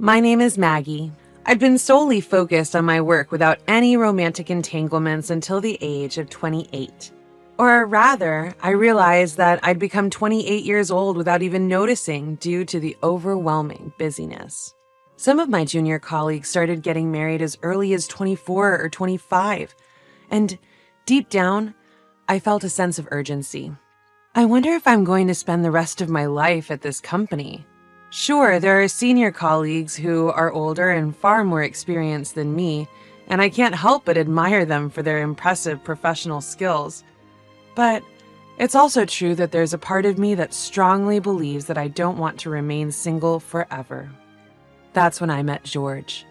My name is Maggie. I'd been solely focused on my work without any romantic entanglements until the age of 28. Or rather, I realized that I'd become 28 years old without even noticing due to the overwhelming busyness. Some of my junior colleagues started getting married as early as 24 or 25, and deep down, I felt a sense of urgency. I wonder if I'm going to spend the rest of my life at this company. Sure, there are senior colleagues who are older and far more experienced than me, and I can't help but admire them for their impressive professional skills. But it's also true that there's a part of me that strongly believes that I don't want to remain single forever. That's when I met George.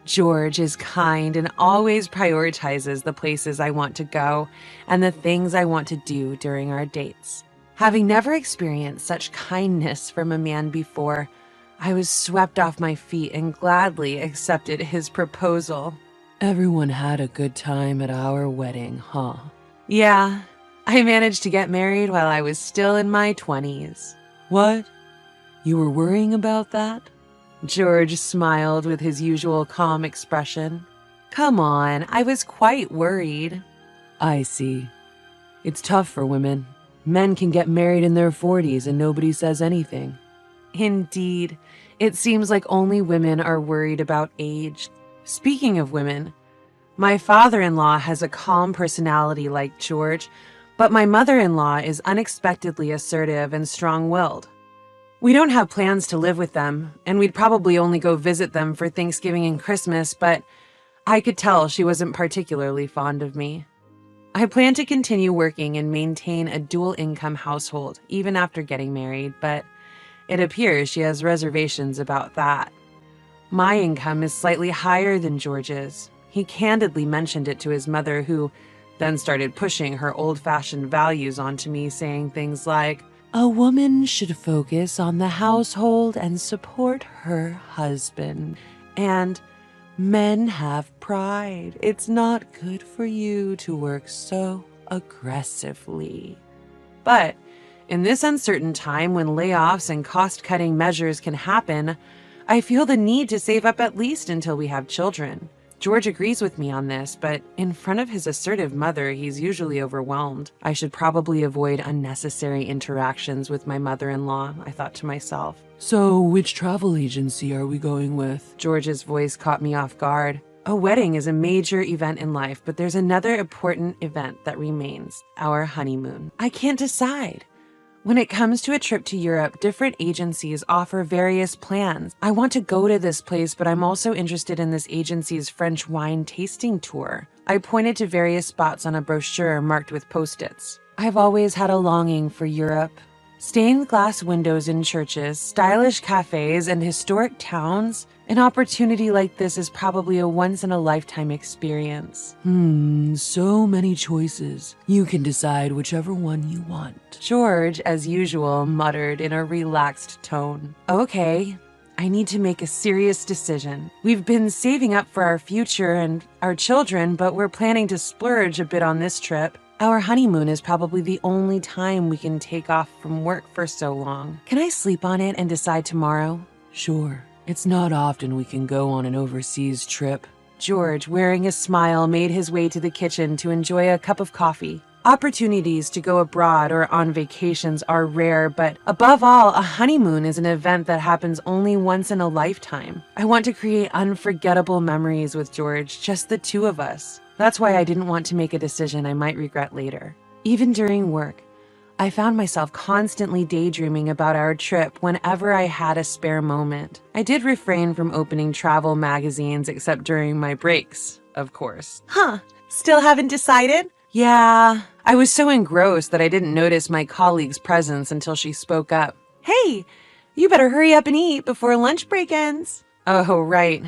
George is kind and always prioritizes the places I want to go and the things I want to do during our dates. Having never experienced such kindness from a man before, I was swept off my feet and gladly accepted his proposal. Everyone had a good time at our wedding, huh? Yeah, I managed to get married while I was still in my 20s. What? You were worrying about that? George smiled with his usual calm expression. Come on, I was quite worried. I see. It's tough for women. Men can get married in their 40s and nobody says anything. Indeed, it seems like only women are worried about age. Speaking of women, my father-in-law has a calm personality like George, but my mother-in-law is unexpectedly assertive and strong-willed. We don't have plans to live with them, and we'd probably only go visit them for Thanksgiving and Christmas, but I could tell she wasn't particularly fond of me. I plan to continue working and maintain a dual-income household, even after getting married, but it appears she has reservations about that. My income is slightly higher than George's. He candidly mentioned it to his mother, who then started pushing her old-fashioned values onto me, saying things like, "A woman should focus on the household and support her husband. And men have pride. It's not good for you to work so aggressively." But in this uncertain time when layoffs and cost-cutting measures can happen, I feel the need to save up at least until we have children. George agrees with me on this, but in front of his assertive mother, he's usually overwhelmed. I should probably avoid unnecessary interactions with my mother-in-law, I thought to myself. So, which travel agency are we going with? George's voice caught me off guard. A wedding is a major event in life, but there's another important event that remains, our honeymoon. I can't decide. When it comes to a trip to Europe, different agencies offer various plans. I want to go to this place, but I'm also interested in this agency's French wine tasting tour. I pointed to various spots on a brochure marked with Post-its. I've always had a longing for Europe. Stained glass windows in churches, stylish cafes, and historic towns. An opportunity like this is probably a once-in-a-lifetime experience. So many choices. You can decide whichever one you want. George, as usual, muttered in a relaxed tone. Okay, I need to make a serious decision. We've been saving up for our future and our children, but we're planning to splurge a bit on this trip. Our honeymoon is probably the only time we can take off from work for so long. Can I sleep on it and decide tomorrow? Sure. It's not often we can go on an overseas trip. George, wearing a smile, made his way to the kitchen to enjoy a cup of coffee. Opportunities to go abroad or on vacations are rare, but above all, a honeymoon is an event that happens only once in a lifetime. I want to create unforgettable memories with George, just the two of us. That's why I didn't want to make a decision I might regret later. Even during work, I found myself constantly daydreaming about our trip whenever I had a spare moment. I did refrain from opening travel magazines except during my breaks, of course. Still haven't decided? Yeah, I was so engrossed that I didn't notice my colleague's presence until she spoke up. Hey, you better hurry up and eat before lunch break ends. Oh, right.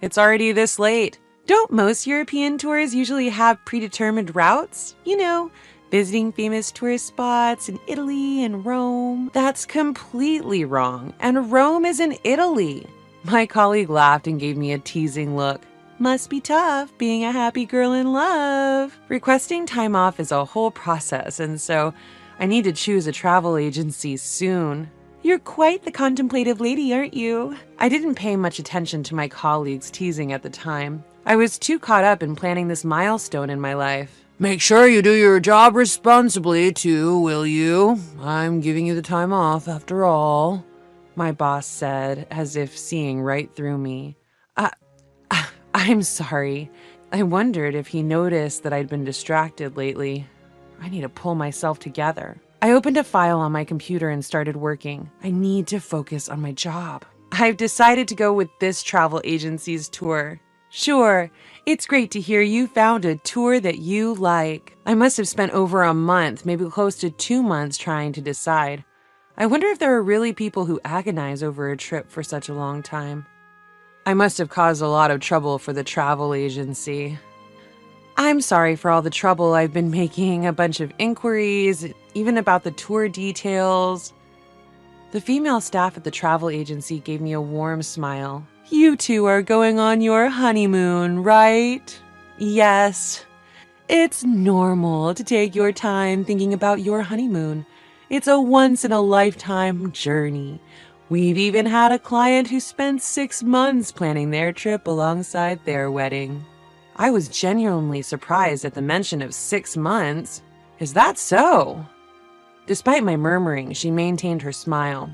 It's already this late. Don't most European tours usually have predetermined routes? You know, visiting famous tourist spots in Italy and Rome. That's completely wrong, and Rome is in Italy. My colleague laughed and gave me a teasing look. Must be tough being a happy girl in love. Requesting time off is a whole process, and so I need to choose a travel agency soon. You're quite the contemplative lady, aren't you? I didn't pay much attention to my colleagues' teasing at the time. I was too caught up in planning this milestone in my life. Make sure you do your job responsibly, too, will you? I'm giving you the time off, after all, my boss said, as if seeing right through me. I'm sorry. I wondered if he noticed that I'd been distracted lately. I need to pull myself together. I opened a file on my computer and started working. I need to focus on my job. I've decided to go with this travel agency's tour. Sure, it's great to hear you found a tour that you like. I must have spent over a month, maybe close to 2 months trying to decide. I wonder if there are really people who agonize over a trip for such a long time. I must have caused a lot of trouble for the travel agency. I'm sorry for all the trouble I've been making, a bunch of inquiries, even about the tour details. The female staff at the travel agency gave me a warm smile. You two are going on your honeymoon, right? Yes. It's normal to take your time thinking about your honeymoon. It's a once-in-a-lifetime journey. We've even had a client who spent 6 months planning their trip alongside their wedding. I was genuinely surprised at the mention of 6 months. Is that so? Despite my murmuring, she maintained her smile.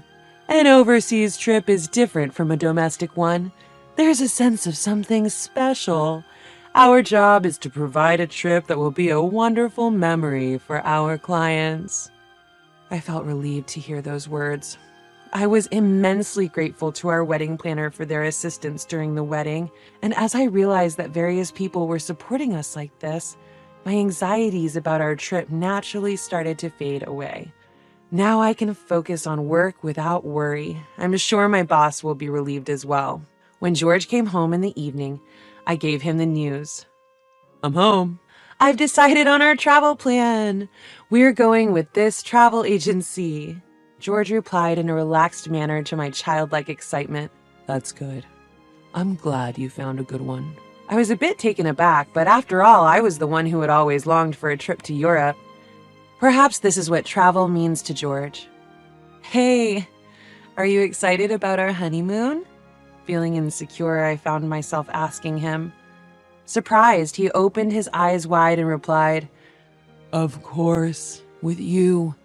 An overseas trip is different from a domestic one. There's a sense of something special. Our job is to provide a trip that will be a wonderful memory for our clients. I felt relieved to hear those words. I was immensely grateful to our wedding planner for their assistance during the wedding, and as I realized that various people were supporting us like this, my anxieties about our trip naturally started to fade away. Now I can focus on work without worry. I'm sure my boss will be relieved as well. When George came home in the evening, I gave him the news. I'm home. I've decided on our travel plan. We're going with this travel agency. George replied in a relaxed manner to my childlike excitement. That's good. I'm glad you found a good one. I was a bit taken aback, but after all, I was the one who had always longed for a trip to Europe. Perhaps this is what travel means to George. Hey, are you excited about our honeymoon? Feeling insecure, I found myself asking him. Surprised, he opened his eyes wide and replied, Of course, with you.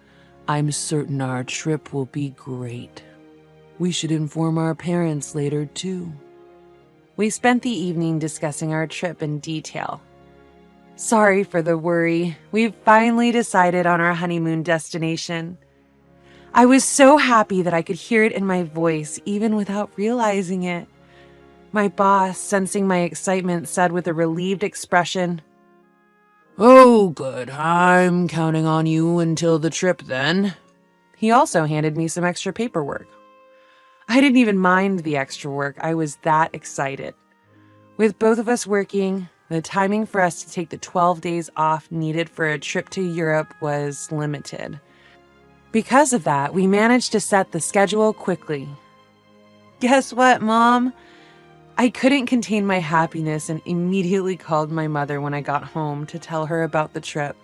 I'm certain our trip will be great. We should inform our parents later, too. We spent the evening discussing our trip in detail. Sorry for the worry. We've finally decided on our honeymoon destination. I was so happy that I could hear it in my voice, even without realizing it. My boss, sensing my excitement, said with a relieved expression, Oh, good. I'm counting on you until the trip then. He also handed me some extra paperwork. I didn't even mind the extra work. I was that excited. With both of us working, the timing for us to take the 12 days off needed for a trip to Europe was limited. Because of that, we managed to set the schedule quickly. Guess what, Mom? I couldn't contain my happiness and immediately called my mother when I got home to tell her about the trip.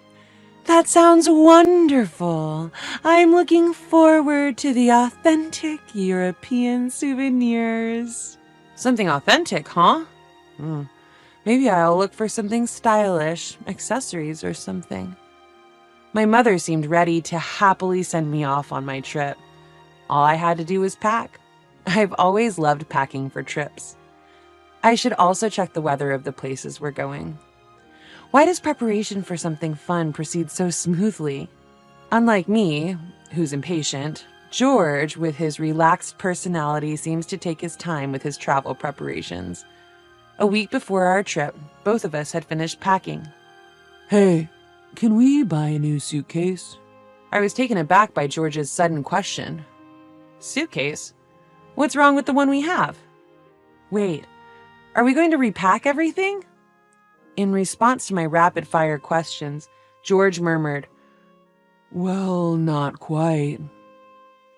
That sounds wonderful. I'm looking forward to the authentic European souvenirs. Something authentic, huh? Maybe I'll look for something stylish, accessories or something. My mother seemed ready to happily send me off on my trip. All I had to do was pack. I've always loved packing for trips. I should also check the weather of the places we're going. Why does preparation for something fun proceed so smoothly? Unlike me, who's impatient, George, with his relaxed personality, seems to take his time with his travel preparations. A week before our trip, both of us had finished packing. Hey, can we buy a new suitcase? I was taken aback by George's sudden question. Suitcase? What's wrong with the one we have? Wait, are we going to repack everything? In response to my rapid-fire questions, George murmured, Well, not quite.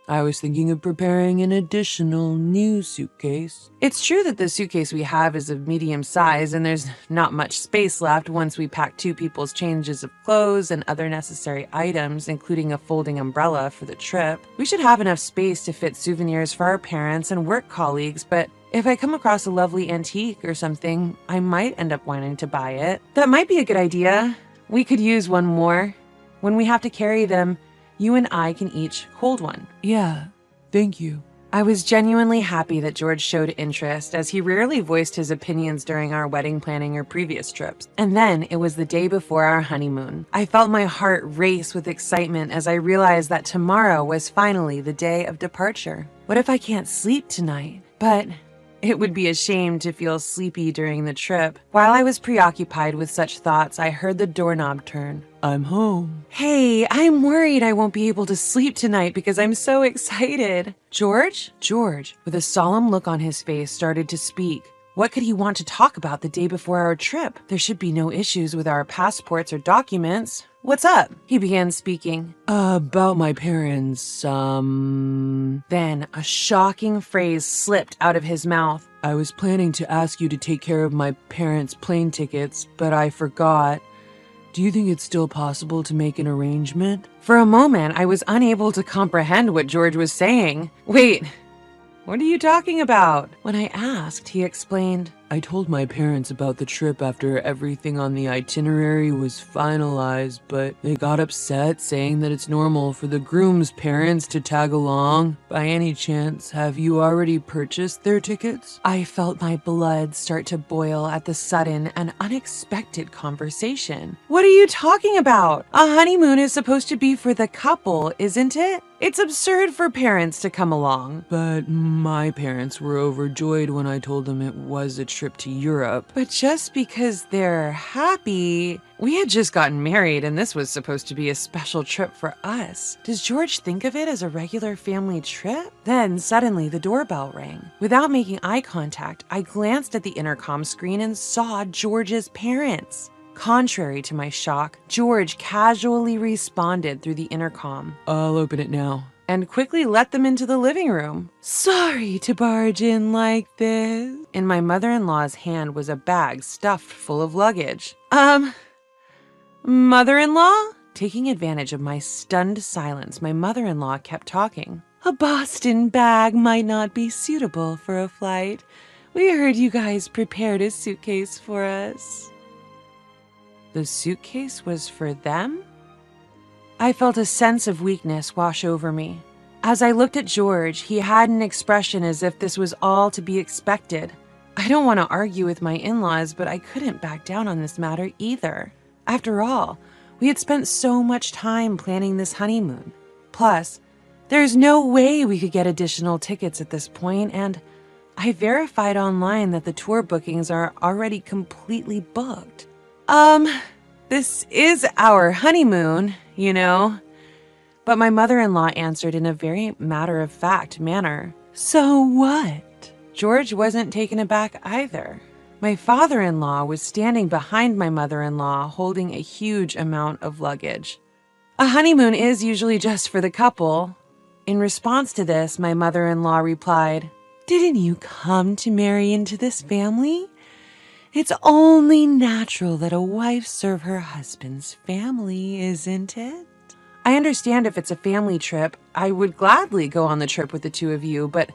I was thinking of preparing an additional new suitcase. It's true that the suitcase we have is of medium size and there's not much space left once we pack 2 people's changes of clothes and other necessary items, including a folding umbrella for the trip. We should have enough space to fit souvenirs for our parents and work colleagues, but if I come across a lovely antique or something, I might end up wanting to buy it. That might be a good idea. We could use one more. When we have to carry them, you and I can each hold one. Yeah, thank you. I was genuinely happy that George showed interest, as he rarely voiced his opinions during our wedding planning or previous trips. And then it was the day before our honeymoon. I felt my heart race with excitement as I realized that tomorrow was finally the day of departure. What if I can't sleep tonight? But it would be a shame to feel sleepy during the trip. While I was preoccupied with such thoughts, I heard the doorknob turn. I'm home. Hey, I'm worried I won't be able to sleep tonight because I'm so excited. George? George, with a solemn look on his face, started to speak. What could he want to talk about the day before our trip? There should be no issues with our passports or documents. What's up? He began speaking. About my parents, Then a shocking phrase slipped out of his mouth. I was planning to ask you to take care of my parents' plane tickets, but I forgot. Do you think it's still possible to make an arrangement? For a moment, I was unable to comprehend what George was saying. Wait, what are you talking about? When I asked, he explained. I told my parents about the trip after everything on the itinerary was finalized, but they got upset, saying that it's normal for the groom's parents to tag along. By any chance, have you already purchased their tickets? I felt my blood start to boil at the sudden and unexpected conversation. What are you talking about? A honeymoon is supposed to be for the couple, isn't it? It's absurd for parents to come along. But my parents were overjoyed when I told them it was a trip to Europe. But just because they're happy, we had just gotten married and this was supposed to be a special trip for us. Does George think of it as a regular family trip? Then suddenly the doorbell rang. Without making eye contact, I glanced at the intercom screen and saw George's parents. Contrary to my shock, George casually responded through the intercom. I'll open it now. And quickly let them into the living room. Sorry to barge in like this. In my mother-in-law's hand was a bag stuffed full of luggage. Mother-in-law? Taking advantage of my stunned silence, my mother-in-law kept talking. A Boston bag might not be suitable for a flight. We heard you guys prepared a suitcase for us. The suitcase was for them? I felt a sense of weakness wash over me. As I looked at George, he had an expression as if this was all to be expected. I don't want to argue with my in-laws, but I couldn't back down on this matter either. After all, we had spent so much time planning this honeymoon. Plus, there's no way we could get additional tickets at this point, and I verified online that the tour bookings are already completely booked. This is our honeymoon, you know. But my mother-in-law answered in a very matter-of-fact manner. So what? George wasn't taken aback either. My father-in-law was standing behind my mother-in-law holding a huge amount of luggage. A honeymoon is usually just for the couple. In response to this, my mother-in-law replied, Didn't you come to marry into this family? It's only natural that a wife serve her husband's family, isn't it? I understand if it's a family trip, I would gladly go on the trip with the two of you, but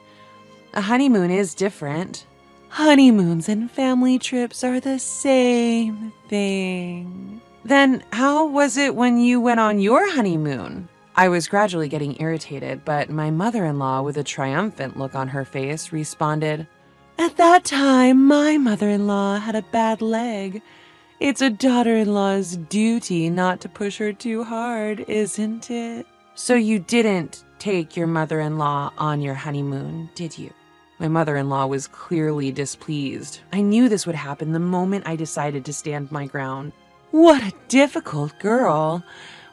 a honeymoon is different. Honeymoons and family trips are the same thing. Then how was it when you went on your honeymoon? I was gradually getting irritated, but my mother-in-law, with a triumphant look on her face, responded, At that time, my mother-in-law had a bad leg. It's a daughter-in-law's duty not to push her too hard, isn't it? So you didn't take your mother-in-law on your honeymoon, did you? My mother-in-law was clearly displeased. I knew this would happen the moment I decided to stand my ground. What a difficult girl.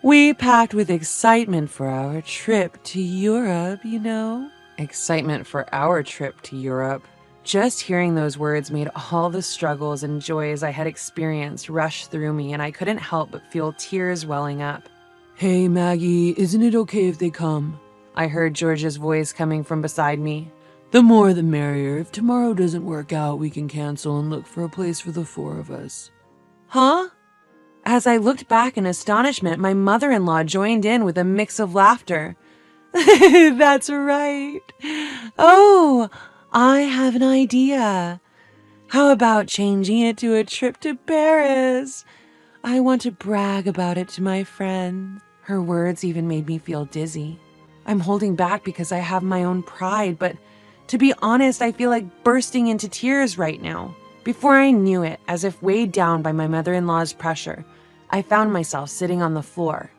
We packed with excitement for our trip to Europe, you know. Excitement for our trip to Europe. Just hearing those words made all the struggles and joys I had experienced rush through me, and I couldn't help but feel tears welling up. Hey, Maggie, isn't it okay if they come? I heard George's voice coming from beside me. The more the merrier. If tomorrow doesn't work out, we can cancel and look for a place for the 4 of us. Huh? As I looked back in astonishment, my mother-in-law joined in with a mix of laughter. That's right. Oh, I have an idea. How about changing it to a trip to Paris? I want to brag about it to my friends. Her words even made me feel dizzy. I'm holding back because I have my own pride, but to be honest, I feel like bursting into tears right now. Before I knew it, as if weighed down by my mother-in-law's pressure, I found myself sitting on the floor.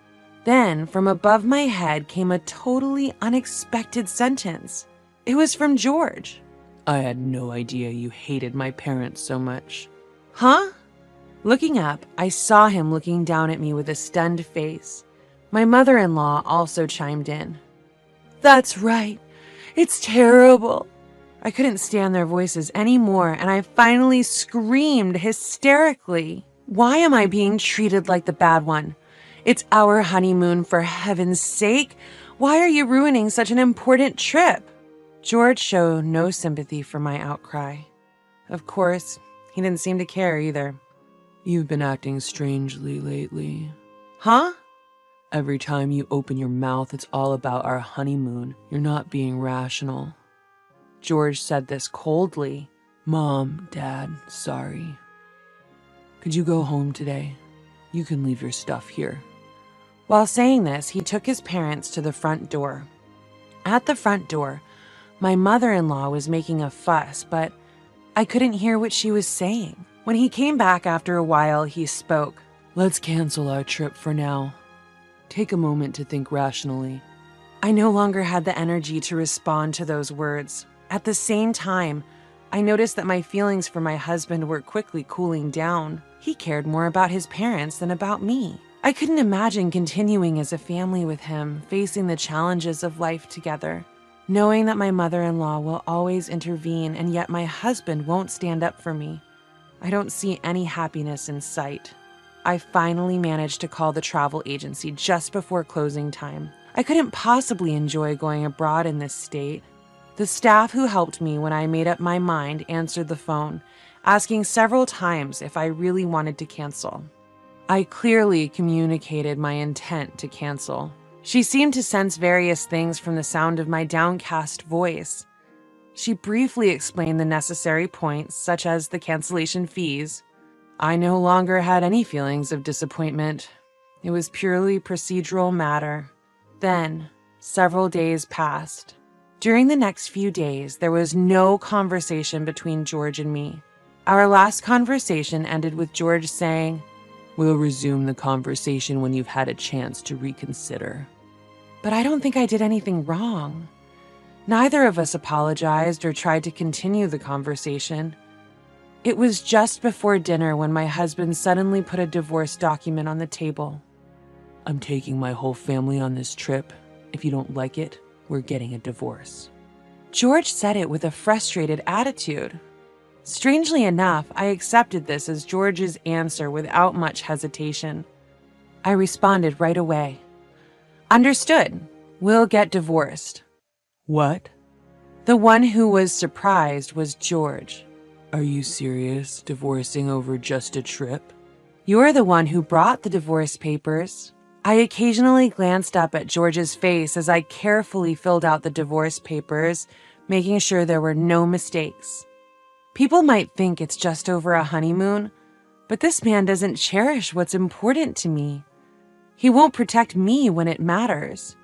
Then, from above my head came a totally unexpected sentence. It was from George. I had no idea you hated my parents so much. Huh? Looking up, I saw him looking down at me with a stunned face. My mother-in-law also chimed in. That's right. It's terrible. I couldn't stand their voices anymore, and I finally screamed hysterically. Why am I being treated like the bad one? It's our honeymoon, for heaven's sake. Why are you ruining such an important trip? George showed no sympathy for my outcry. Of course, he didn't seem to care either. You've been acting strangely lately. Huh? Every time you open your mouth, it's all about our honeymoon. You're not being rational. George said this coldly. Mom, Dad, sorry. Could you go home today? You can leave your stuff here. While saying this, he took his parents to the front door. At the front door, my mother-in-law was making a fuss, but I couldn't hear what she was saying. When he came back after a while, he spoke. Let's cancel our trip for now. Take a moment to think rationally. I no longer had the energy to respond to those words. At the same time, I noticed that my feelings for my husband were quickly cooling down. He cared more about his parents than about me. I couldn't imagine continuing as a family with him, facing the challenges of life together, knowing that my mother-in-law will always intervene and yet my husband won't stand up for me. I don't see any happiness in sight. I finally managed to call the travel agency just before closing time. I couldn't possibly enjoy going abroad in this state. The staff who helped me when I made up my mind answered the phone, asking several times if I really wanted to cancel. I clearly communicated my intent to cancel. She seemed to sense various things from the sound of my downcast voice. She briefly explained the necessary points, such as the cancellation fees. I no longer had any feelings of disappointment. It was purely procedural matter. Then, several days passed. During the next few days, there was no conversation between George and me. Our last conversation ended with George saying, "We'll resume the conversation when you've had a chance to reconsider." But I don't think I did anything wrong. Neither of us apologized or tried to continue the conversation. It was just before dinner when my husband suddenly put a divorce document on the table. "I'm taking my whole family on this trip. If you don't like it, we're getting a divorce." George said it with a frustrated attitude. Strangely enough, I accepted this as George's answer without much hesitation. I responded right away. Understood. We'll get divorced. What? The one who was surprised was George. Are you serious? Divorcing over just a trip? You're the one who brought the divorce papers. I occasionally glanced up at George's face as I carefully filled out the divorce papers, making sure there were no mistakes. People might think it's just over a honeymoon, but this man doesn't cherish what's important to me. He won't protect me when it matters.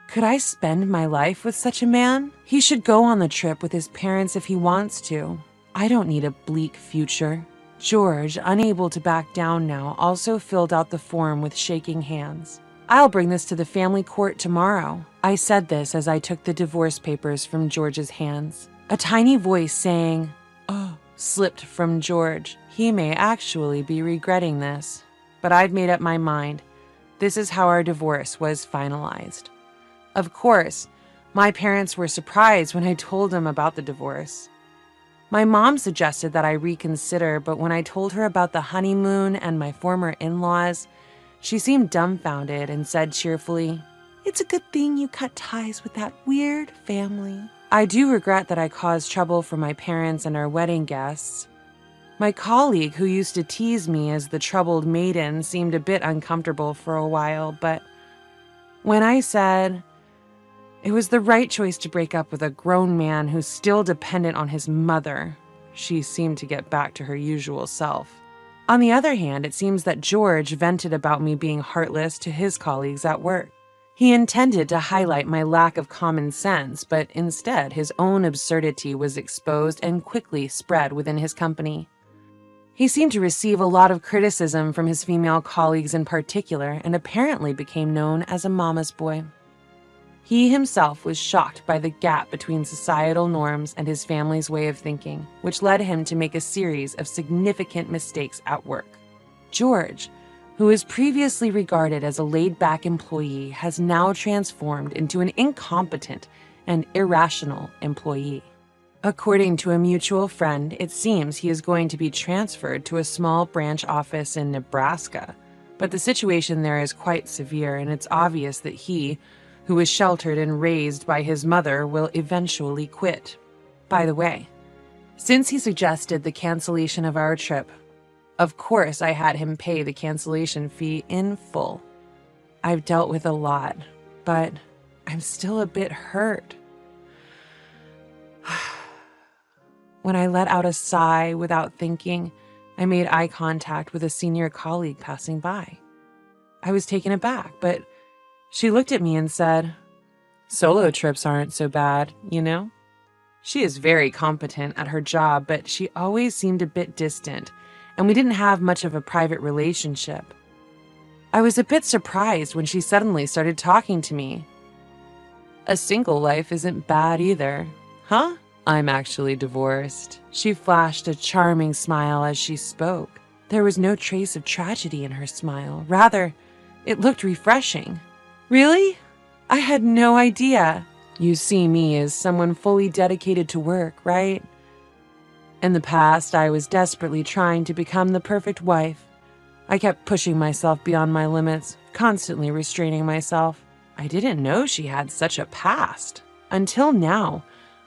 Could I spend my life with such a man? He should go on the trip with his parents if he wants to. I don't need a bleak future. George, unable to back down now, also filled out the form with shaking hands. I'll bring this to the family court tomorrow. I said this as I took the divorce papers from George's hands. A tiny voice saying, "Oh," slipped from George. He may actually be regretting this. But I'd made up my mind. This is how our divorce was finalized. Of course, my parents were surprised when I told them about the divorce. My mom suggested that I reconsider, but when I told her about the honeymoon and my former in-laws, she seemed dumbfounded and said cheerfully, It's a good thing you cut ties with that weird family. I do regret that I caused trouble for my parents and our wedding guests. My colleague who used to tease me as the troubled maiden seemed a bit uncomfortable for a while, but when I said it was the right choice to break up with a grown man who's still dependent on his mother, she seemed to get back to her usual self. On the other hand, it seems that George vented about me being heartless to his colleagues at work. He intended to highlight my lack of common sense, but instead his own absurdity was exposed and quickly spread within his company. He seemed to receive a lot of criticism from his female colleagues in particular, and apparently became known as a mama's boy. He himself was shocked by the gap between societal norms and his family's way of thinking, which led him to make a series of significant mistakes at work. George, who was previously regarded as a laid-back employee, has now transformed into an incompetent and irrational employee. According to a mutual friend, it seems he is going to be transferred to a small branch office in Nebraska, but the situation there is quite severe, and it's obvious that he, who was sheltered and raised by his mother, will eventually quit. By the way, since he suggested the cancellation of our trip, of course I had him pay the cancellation fee in full. I've dealt with a lot, but I'm still a bit hurt. When I let out a sigh without thinking, I made eye contact with a senior colleague passing by. I was taken aback, but she looked at me and said, "Solo trips aren't so bad, you know?" She is very competent at her job, but she always seemed a bit distant, and we didn't have much of a private relationship. I was a bit surprised when she suddenly started talking to me. "A single life isn't bad either, huh? I'm actually divorced." She flashed a charming smile as she spoke. There was no trace of tragedy in her smile. Rather, it looked refreshing. "Really? I had no idea. You see me as someone fully dedicated to work, right? In the past, I was desperately trying to become the perfect wife. I kept pushing myself beyond my limits, constantly restraining myself. I didn't know she had such a past. Until now,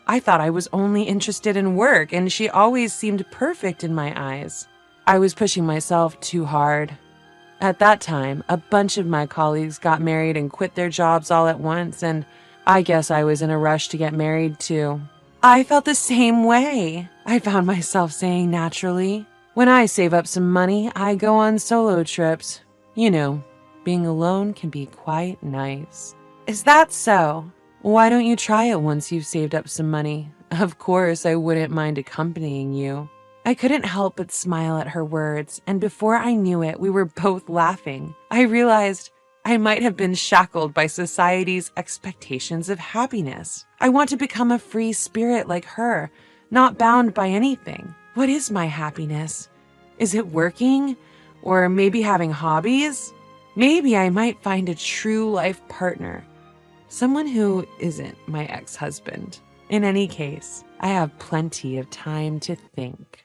I thought I was only interested in work, and she always seemed perfect in my eyes. I was pushing myself too hard. At that time, a bunch of my colleagues got married and quit their jobs all at once, and I guess I was in a rush to get married too. I felt the same way, I found myself saying naturally. When I save up some money, I go on solo trips. You know, being alone can be quite nice." "Is that so? Why don't you try it once you've saved up some money? Of course, I wouldn't mind accompanying you." I couldn't help but smile at her words, and before I knew it, we were both laughing. I realized I might have been shackled by society's expectations of happiness. I want to become a free spirit like her, not bound by anything. What is my happiness? Is it working? Or maybe having hobbies? Maybe I might find a true life partner. Someone who isn't my ex-husband. In any case, I have plenty of time to think.